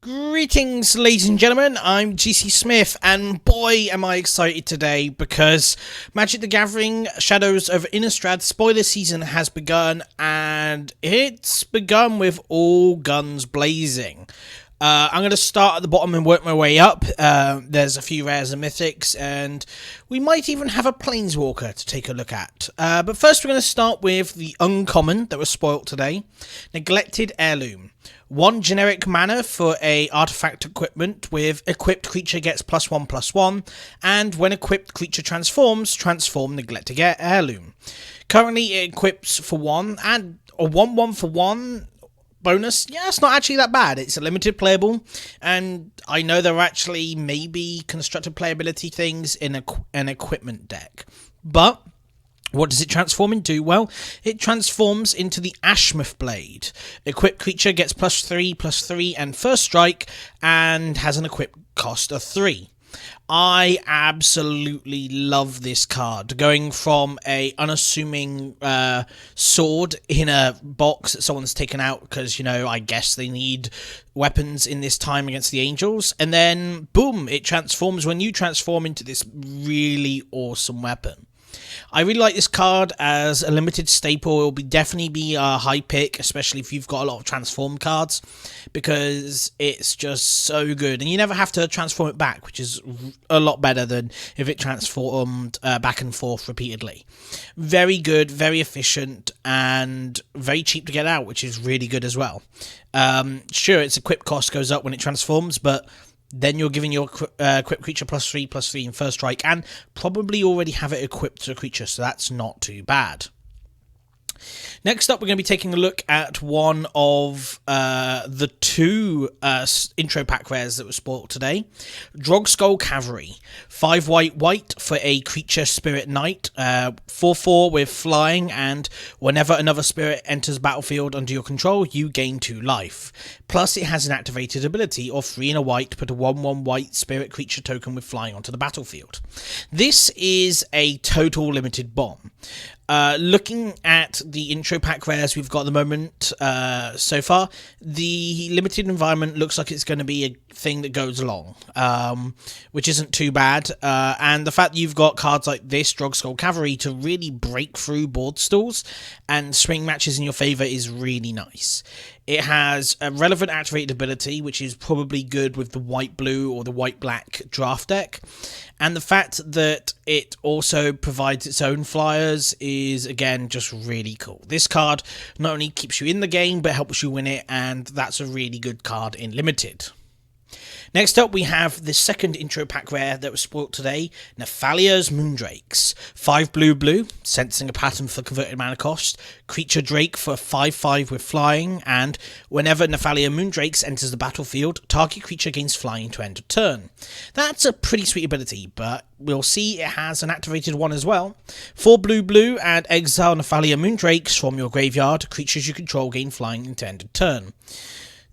Greetings, ladies and gentlemen, I'm GC Smith, and boy am I excited today because Magic the Gathering Shadows of Innistrad Spoiler Season has begun, and it's begun with all guns blazing. I'm going to start at the bottom and work my way up. There's a few rares and mythics, and we might even have a planeswalker to take a look at. But first we're going to start with the uncommon that was spoilt today, Neglected Heirloom. 1 generic mana for a artifact equipment with equipped creature gets +1/+1, and when equipped creature transforms, transform Neglected Heirloom. Currently it equips for 1, and a 1/1 for 1 bonus. Yeah, it's not actually that bad. It's a limited playable, and I know there are actually maybe constructed playability things in an equipment deck. But what does it transform into? Well, it transforms into the Ashmouth Blade. Equipped creature gets +3/+3 and first strike, and has an equip cost of 3. I absolutely love this card. Going from a unassuming sword in a box that someone's taken out because, you know, I guess they need weapons in this time against the angels, and then boom, it transforms when you transform into this really awesome weapon. I really like this card as a limited staple. It will definitely be a high pick, especially if you've got a lot of transform cards, because it's just so good. And you never have to transform it back, which is a lot better than if it transformed back and forth repeatedly. Very good, very efficient, and very cheap to get out, which is really good as well. Sure, its equip cost goes up when it transforms, but then you're giving your equipped creature +3/+3 in first strike, and probably already have it equipped to a creature, so that's not too bad. Next up, we're going to be taking a look at one of the two intro pack rares that were spoiled today. Drogskull Cavalry. 5 white for a creature spirit knight. 4/4 with flying, and whenever another spirit enters battlefield under your control, you gain 2 life. Plus, it has an activated ability of 3 and a white, put a 1/1 white spirit creature token with flying onto the battlefield. This is a total limited bomb. Looking at the intro pack rares we've got at the moment so far, the limited environment looks like it's going to be a thing that goes along, which isn't too bad. And the fact that you've got cards like this, Drogskull Cavalry, to really break through board stalls and swing matches in your favour is really nice. It has a relevant activated ability, which is probably good with the white-blue or the white-black draft deck. And the fact that it also provides its own flyers is, again, just really cool. This card not only keeps you in the game, but helps you win it, and that's a really good card in Limited. Next up, we have the second intro pack rare that was spoiled today, Nephalia's Moondrakes. 5 blue, sensing a pattern for converted mana cost. Creature Drake for 5/5 with flying, and whenever Nephalia Moondrakes enters the battlefield, target creature gains flying to end of turn. That's a pretty sweet ability, but we'll see it has an activated one as well. 4 blue, and exile Nephalia Moondrakes from your graveyard. Creatures you control gain flying into end of turn.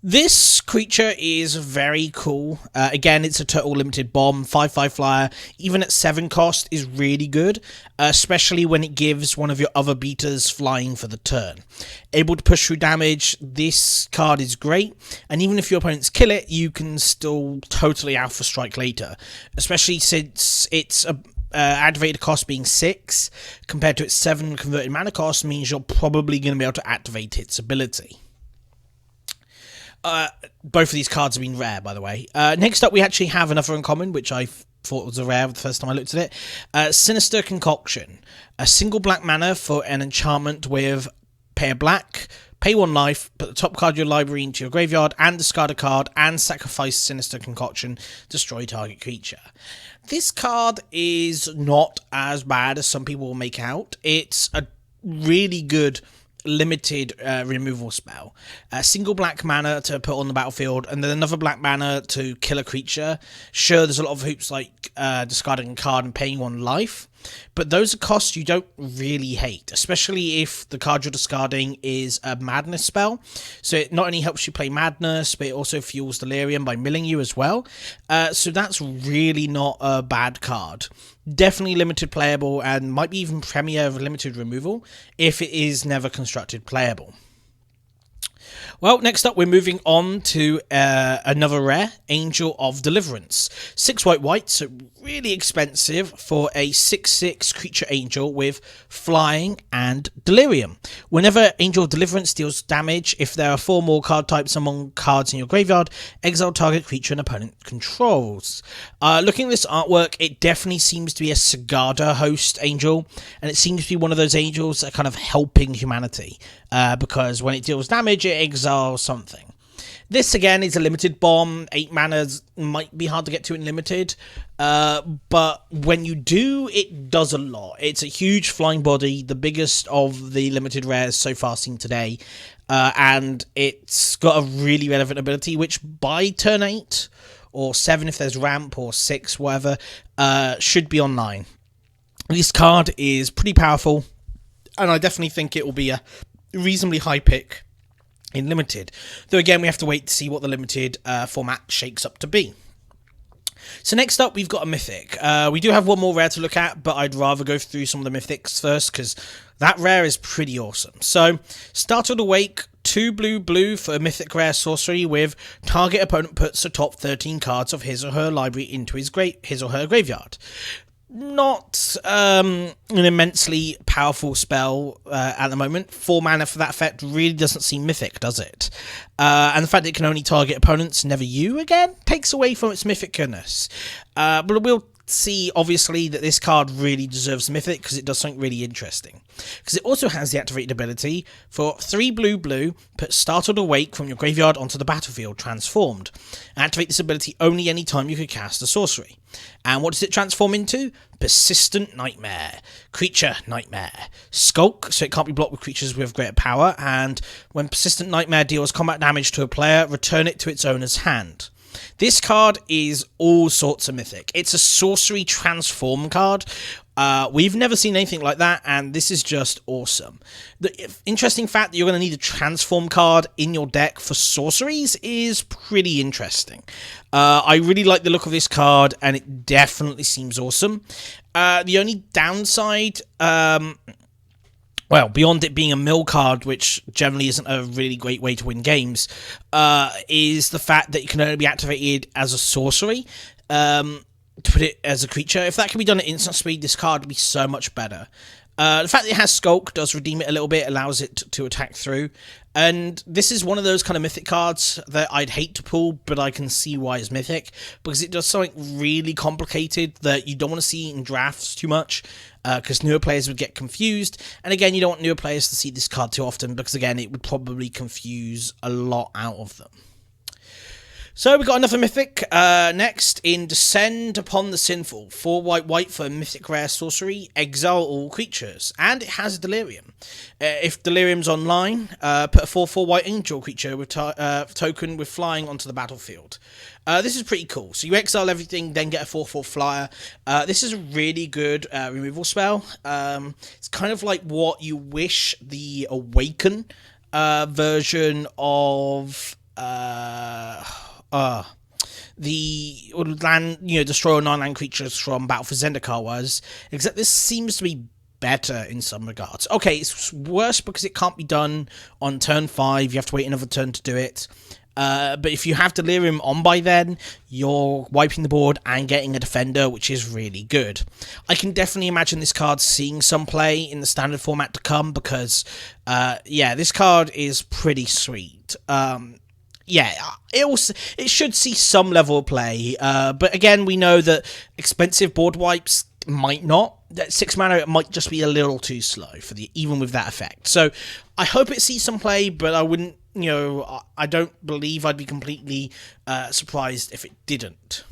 This creature is very cool. Again, it's a total limited bomb. 5/5 flyer, even at 7 cost, is really good, especially when it gives one of your other beaters flying for the turn. Able to push through damage, this card is great, and even if your opponents kill it, you can still totally alpha strike later, especially since it's a activated cost being 6 compared to its 7 converted mana cost means you're probably going to be able to activate its ability. Both of these cards have been rare, by the way. Next up, we actually have another uncommon, which I thought was a rare the first time I looked at it. Sinister Concoction. A single black mana for an enchantment with pay a black, pay 1 life, put the top card of your library into your graveyard, and discard a card, and sacrifice Sinister Concoction, destroy target creature. This card is not as bad as some people will make out. It's a really good limited removal spell. A single black mana to put on the battlefield, and then another black mana to kill a creature. Sure, there's a lot of hoops like discarding a card and paying 1 life, but those are costs you don't really hate, especially if the card you're discarding is a madness spell. So it not only helps you play madness, but it also fuels delirium by milling you as well. So that's really not a bad card. Definitely limited playable, and might be even premier of limited removal if it is never constructed playable. Well, next up, we're moving on to another rare, Angel of Deliverance. 6 white white, so really expensive for a 6/6 creature angel with flying and delirium. Whenever Angel of Deliverance deals damage, if there are 4 more card types among cards in your graveyard, exile target creature an opponent controls. Looking at this artwork, it definitely seems to be a Sigarda host angel, and it seems to be one of those angels that are kind of helping humanity, because when it deals damage, it exiles something. This again is a limited bomb. 8 mana might be hard to get to in limited, but when you do, it does a lot. It's a huge flying body, the biggest of the limited rares so far seen today, and it's got a really relevant ability, which by turn 8 or 7 if there's ramp, or 6, whatever, should be online. This card is pretty powerful, and I definitely think it will be a reasonably high pick in limited, though again we have to wait to see what the limited format shakes up to be. So next up, we've got a mythic. We do have one more rare to look at, but I'd rather go through some of the mythics first, because that rare is pretty awesome. So, Startled Awake, 2 blue for a mythic rare sorcery with target opponent puts the top 13 cards of his or her library into his or her graveyard. Not an immensely powerful spell at the moment. 4 mana for that effect really doesn't seem mythic, does it? And the fact that it can only target opponents, never you again, takes away from its mythicness. But we'll see, obviously, that this card really deserves mythic because it does something really interesting. Because it also has the activated ability for 3 blue, put Startled Awake from your graveyard onto the battlefield, transformed. Activate this ability only any time you could cast a sorcery. And what does it transform into? Persistent Nightmare. Creature Nightmare. Skulk, so it can't be blocked with creatures with greater power, and when Persistent Nightmare deals combat damage to a player, return it to its owner's hand. This card is all sorts of mythic. It's a sorcery transform card. We've never seen anything like that, and this is just awesome. The interesting fact that you're going to need a transform card in your deck for sorceries is pretty interesting. I really like the look of this card, and it definitely seems awesome. The only downside, well, beyond it being a mill card, which generally isn't a really great way to win games, is the fact that it can only be activated as a sorcery. To put it as a creature, if that can be done at instant speed, this card would be so much better. The fact that it has Skulk does redeem it a little bit, allows it to attack through, and this is one of those kind of mythic cards that I'd hate to pull, but I can see why it's mythic, because it does something really complicated that you don't want to see in drafts too much, because newer players would get confused, and again, you don't want newer players to see this card too often, because again, it would probably confuse a lot out of them. So we got another mythic next in Descend Upon the Sinful. 4 white for a mythic rare sorcery, exile all creatures, and it has Delirium. If Delirium's online, put a 4/4 white angel creature with token with flying onto the battlefield. This is pretty cool. So you exile everything, then get a 4/4 flyer. This is a really good removal spell. It's kind of like what you wish the Awaken version of the land, destroy all 9/9 creatures from Battle for Zendikar was, except this seems to be better in some regards. Okay, it's worse because it can't be done on turn 5, you have to wait another turn to do it. But if you have Delirium on by then, you're wiping the board and getting a defender, which is really good. I can definitely imagine this card seeing some play in the standard format to come, because, yeah, this card is pretty sweet. Yeah, it should see some level of play, but again, we know that expensive board wipes might not. That 6 mana, it might just be a little too slow for even with that effect. So I hope it sees some play, but I wouldn't, I don't believe I'd be completely surprised if it didn't.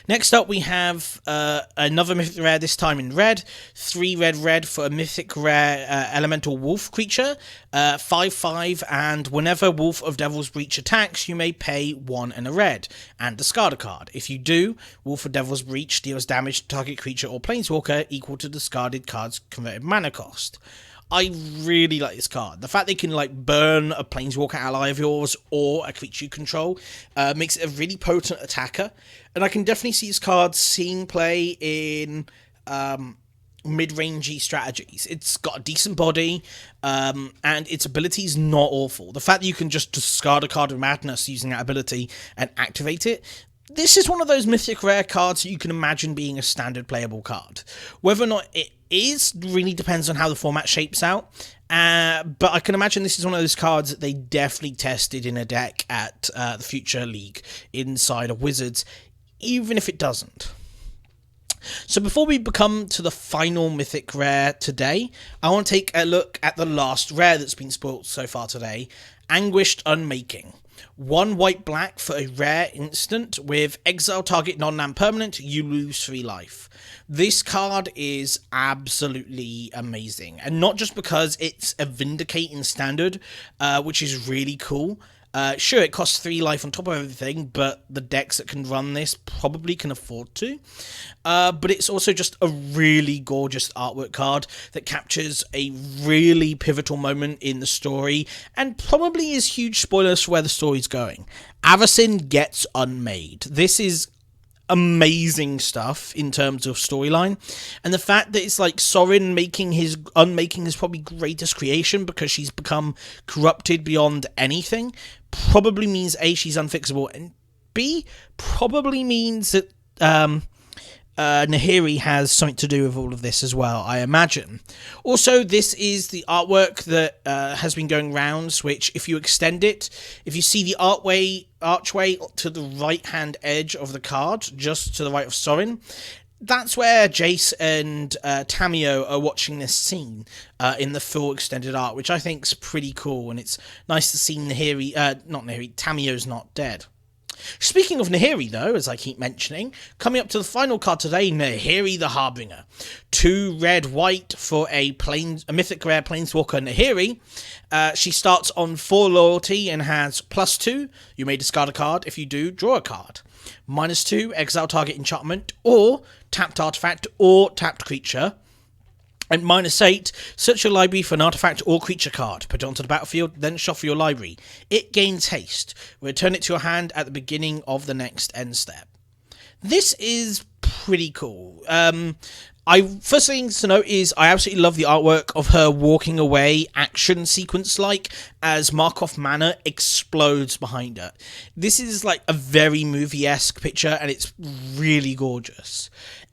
Next up, we have another mythic rare, this time in red. 3 red for a mythic rare elemental wolf creature. 5/5, and whenever Wolf of Devil's Breach attacks, you may pay 1 and a red, and discard a card. If you do, Wolf of Devil's Breach deals damage to target creature or planeswalker equal to discarded card's converted mana cost. I really like this card. The fact they can burn a planeswalker ally of yours or a creature you control makes it a really potent attacker, and I can definitely see this card seeing play in mid-rangey strategies. It's got a decent body, and its ability is not awful. The fact that you can just discard a card of Madness using that ability and activate it, this is one of those mythic rare cards that you can imagine being a standard playable card. Whether or not it is really depends on how the format shapes out, but I can imagine this is one of those cards that they definitely tested in a deck at the Future League inside of Wizards, even if it doesn't. So before we come to the final mythic rare today, I want to take a look at the last rare that's been spoiled so far today, Anguished Unmaking. 1 white-black for a rare instant with exile target non-land permanent, you lose 3 life. This card is absolutely amazing, and not just because it's a Vindicate in standard, which is really cool. Sure, it costs 3 life on top of everything, but the decks that can run this probably can afford to. But it's also just a really gorgeous artwork card that captures a really pivotal moment in the story, and probably is huge spoilers for where the story's going. Avacyn gets unmade. This is amazing stuff in terms of storyline, and the fact that it's like Sorin unmaking his probably greatest creation because she's become corrupted beyond anything probably means A, she's unfixable, and B, probably means that Nahiri has something to do with all of this as well, I imagine. Also, this is the artwork that has been going rounds, which if you extend it, if you see the archway to the right-hand edge of the card, just to the right of Sorin, that's where Jace and Tamio are watching this scene in the full extended art, which I think is pretty cool, and it's nice to see Tamio's not dead. Speaking of Nahiri, though, as I keep mentioning, coming up to the final card today, Nahiri the Harbinger. 2 red-white for a mythic rare Planeswalker Nahiri. She starts on 4 loyalty and has +2. You may discard a card. If you do, draw a card. -2, exile target enchantment, or tapped artifact, or tapped creature. And -8, search your library for an artifact or creature card. Put it onto the battlefield, then shuffle your library. It gains haste. Return it to your hand at the beginning of the next end step. This is pretty cool. First thing to note is I absolutely love the artwork of her walking away, action sequence-like, as Markov Manor explodes behind her. This is like a very movie-esque picture, and it's really gorgeous.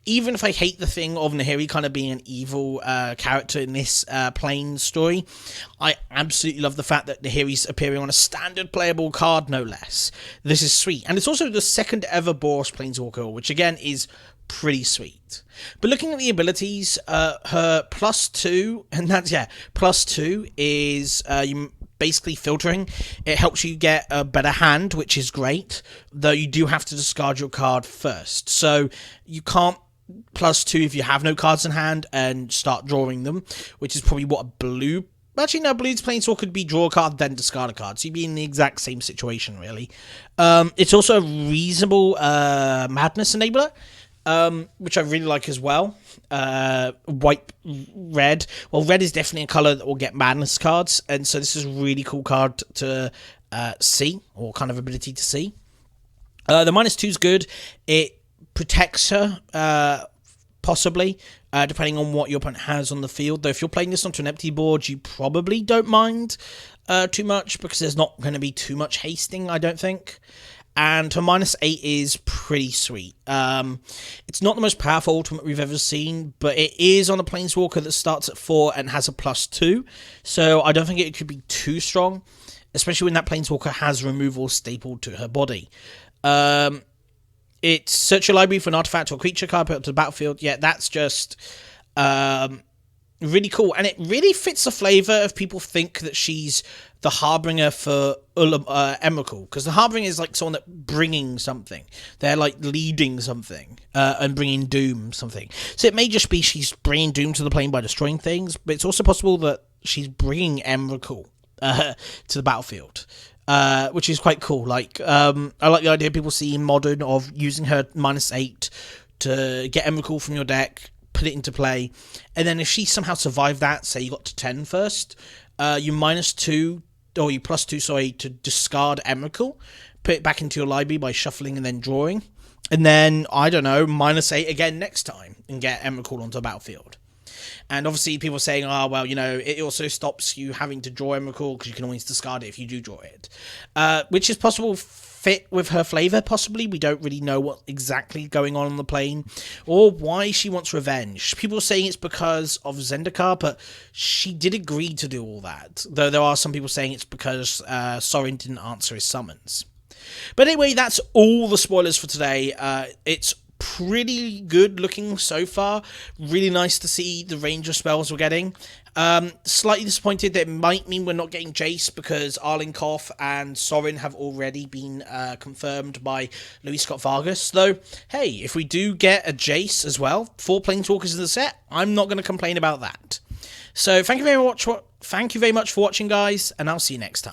Even if I hate the thing of Nahiri kind of being an evil character in this Plane story, I absolutely love the fact that Nahiri's appearing on a standard playable card, no less. This is sweet. And it's also the second ever Boros Planeswalker, which again is pretty sweet. But looking at the abilities, her +2, and that's, +2 is you basically filtering. It helps you get a better hand, which is great, though you do have to discard your card first. So you can't +2 if you have no cards in hand and start drawing them, which is probably what a blue... Actually, no, blue's Planeswalker could be draw a card, then discard a card. So you'd be in the exact same situation, really. It's also a reasonable Madness enabler, which I really like as well. Red. Well, red is definitely a colour that will get Madness cards, and so this is a really cool card to see, or kind of ability to see. The -2 is good. It protects her, possibly, depending on what your opponent has on the field. Though if you're playing this onto an empty board, you probably don't mind too much, because there's not going to be too much hasting, I don't think. And her -8 is pretty sweet. It's not the most powerful ultimate we've ever seen, but it is on a Planeswalker that starts at 4 and has a +2. So I don't think it could be too strong, especially when that Planeswalker has removal stapled to her body. It's search your library for an artifact or creature card, put it to the battlefield. Yeah, that's just really cool. And it really fits the flavour of people think that she's the Harbinger for Emrakul. Because the Harbinger is like someone that bringing something. They're like leading something and bringing doom something. So it may just be she's bringing doom to the plane by destroying things, but it's also possible that she's bringing Emrakul to the battlefield. Which is quite cool. Like, I like the idea of people seeing Modern of using her -8 to get Emrakul from your deck, put it into play, and then if she somehow survived that, say you got to 10 first, you -2, or you +2, sorry, to discard Emrakul, put it back into your library by shuffling and then drawing, and then, I don't know, -8 again next time, and get Emrakul onto the battlefield. And obviously people are saying, oh, well, you know, it also stops you having to draw Emrakul because you can always discard it if you do draw it. Which is possible fit with her flavor, possibly. We don't really know what exactly going on the plane or why she wants revenge. People are saying it's because of Zendikar, but she did agree to do all that, though there are some people saying it's because Sorin didn't answer his summons. But anyway, that's all the spoilers for today. It's pretty good looking so far. Really nice to see the range of spells we're getting. Slightly disappointed that it might mean we're not getting Jace because Arlinkoff and Sorin have already been confirmed by Louis Scott Vargas. Though, hey, if we do get a Jace as well, 4 Planeswalkers in the set, I'm not going to complain about that. So thank you very much for watching, guys, and I'll see you next time.